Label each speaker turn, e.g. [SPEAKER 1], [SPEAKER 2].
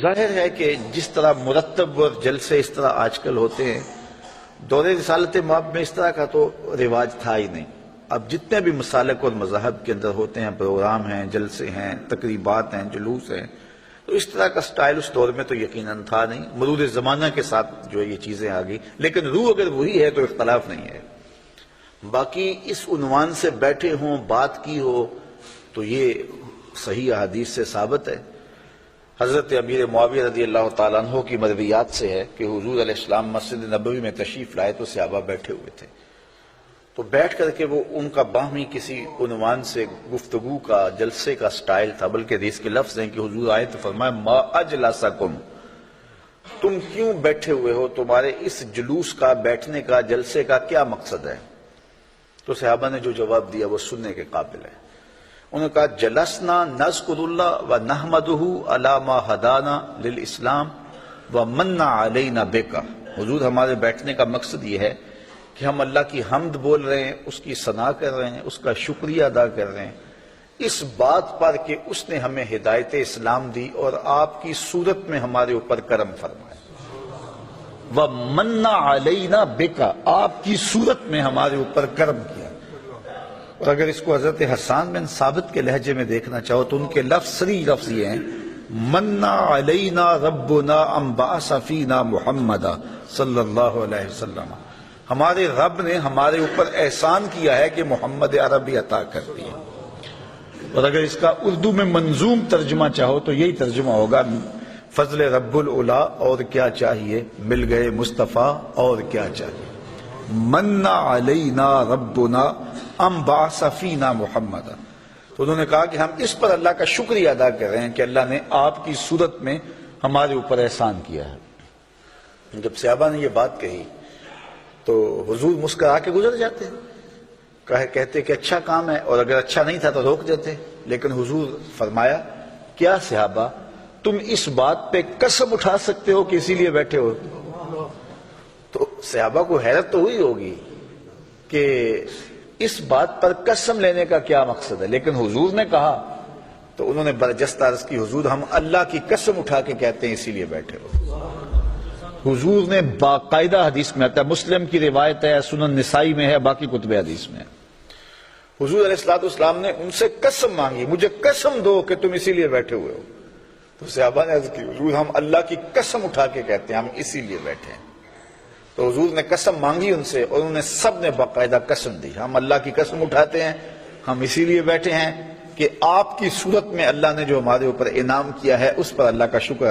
[SPEAKER 1] ظاہر ہے کہ جس طرح مرتب اور جلسے اس طرح آج کل ہوتے ہیں، دور رسالت مآب میں اس طرح کا تو رواج تھا ہی نہیں۔ اب جتنے بھی مسالک اور مذاہب کے اندر ہوتے ہیں، پروگرام ہیں، جلسے ہیں، تقریبات ہیں، جلوس ہیں، تو اس طرح کا سٹائل اس دور میں تو یقیناً تھا نہیں۔ مرور زمانہ کے ساتھ جو ہے یہ چیزیں آ گئی، لیکن روح اگر وہی ہے تو اختلاف نہیں ہے۔ باقی اس عنوان سے بیٹھے ہوں، بات کی ہو، تو یہ صحیح احادیث سے ثابت ہے۔ حضرت امیر معاویہ رضی اللہ تعالیٰ عنہ کی مرویات سے ہے کہ حضور علیہ السلام مسجد نبوی میں تشریف لائے تو صحابہ بیٹھے ہوئے تھے، تو بیٹھ کر کے وہ ان کا باہمی کسی عنوان سے گفتگو کا، جلسے کا سٹائل تھا، بلکہ حدیث کے لفظ ہیں کہ حضور آئے تو فرمایا ما اجلسکم، تم کیوں بیٹھے ہوئے ہو، تمہارے اس جلوس کا، بیٹھنے کا، جلسے کا کیا مقصد ہے؟ تو صحابہ نے جو جواب دیا وہ سننے کے قابل ہے۔ انہوں نے کہا جلسنا نذکر اللہ و نحمدہ علی ما ہدانا للاسلام و من علینا بک، حضور ہمارے بیٹھنے کا مقصد یہ ہے کہ ہم اللہ کی حمد بول رہے ہیں، اس کی ثنا کر رہے ہیں، اس کا شکریہ ادا کر رہے ہیں اس بات پر کہ اس نے ہمیں ہدایت اسلام دی اور آپ کی صورت میں ہمارے اوپر کرم فرمایا، وَمَنَّ عَلَيْنَا بِكَ، آپ کی صورت میں ہمارے اوپر کرم کیا۔ اور اگر اس کو حضرت حسان بن ثابت کے لہجے میں دیکھنا چاہو تو ان کے صریح لفظ یہ ہیں مَنَّ عَلَيْنَا رَبُّنَا أَن بَعَثَ فِينَا مُحَمَّدًا صلی اللہ علیہ وسلم، ہمارے رب نے ہمارے اوپر احسان کیا ہے کہ محمد عربی عطا کر دیا۔ اور اگر اس کا اردو میں منظوم ترجمہ چاہو تو یہی ترجمہ ہوگا فضل رب العلا، اور کیا چاہیے، مل گئے مصطفیٰ، اور کیا چاہیے۔ من علینا ربنا ام بعث فینا محمدا، تو انہوں نے کہا کہ ہم اس پر اللہ کا شکریہ ادا کر رہے ہیں کہ اللہ نے آپ کی صورت میں ہمارے اوپر احسان کیا ہے۔ جب صحابہ نے یہ بات کہی تو حضور مسکرا کے گزر جاتے، کہتے کہ اچھا کام ہے، اور اگر اچھا نہیں تھا تو روک دیتے، لیکن حضور فرمایا کیا صحابہ تم اس بات پہ قسم اٹھا سکتے ہو کہ اسی لیے بیٹھے ہو؟ تو صحابہ کو حیرت تو ہوئی ہوگی کہ اس بات پر قسم لینے کا کیا مقصد ہے، لیکن حضور نے کہا تو انہوں نے برجستہ عرض کی حضور ہم اللہ کی قسم اٹھا کے کہتے ہیں اسی لیے بیٹھے ہو۔ حضور نے باقاعدہ حدیث میں آتا ہے، مسلم کی روایت ہے، سنن نسائی میں ہے، باقی کتب حدیث میں ہے، حضور علیہ السلام نے ان سے قسم مانگی، مجھے قسم دو کہ تم اسی لیے بیٹھے ہوئے ہو۔ تو صحابہ نے عرض کی حضور ہم اللہ کی قسم اٹھا کے کہتے ہیں ہم اسی لیے بیٹھے ہیں۔ تو حضور نے قسم مانگی ان سے، اور انہوں نے سب نے باقاعدہ قسم دی، ہم اللہ کی قسم اٹھاتے ہیں، ہم اسی لیے بیٹھے ہیں کہ آپ کی صورت میں اللہ نے جو ہمارے اوپر انعام کیا ہے اس پر اللہ کا شکر